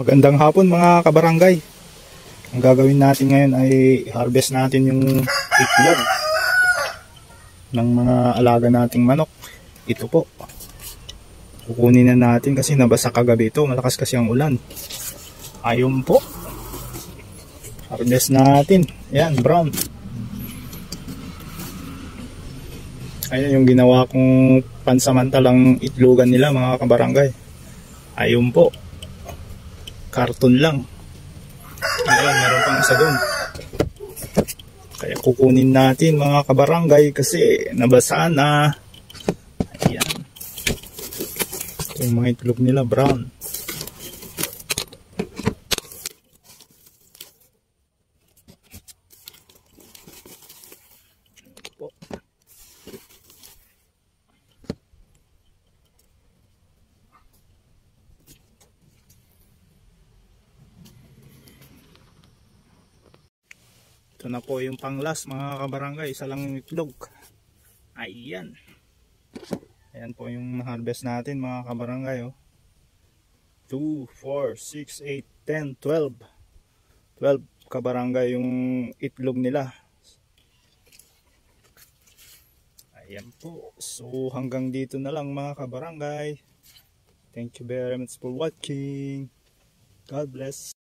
Magandang hapon mga kabarangay. Ang gagawin natin ngayon ay harvest natin yung itlog ng mga alaga nating manok. Ito po. Kukunin na natin kasi nabasa kagabi ito. Malakas kasi ang ulan. Ayun po. Harvest natin. Ayan, brown. Ayan yung ginawa kong pansamantalang itlogan nila mga kabarangay. Ayun po. Karton lang. Ayan, meron pang isa doon. Kaya kukunin natin mga kabarangay kasi nabasa na. Ayan. Ito yung mga itlog nila, brown. Ito na po yung panglas mga kabarangay. Isa lang yung itlog. Ayan. Ayan po yung harvest natin mga kabarangay. 2, 4, 6, 8, 10, 12. 12 kabarangay yung itlog nila. Ayan po. So hanggang dito na lang mga kabarangay. Thank you very much for watching. God bless.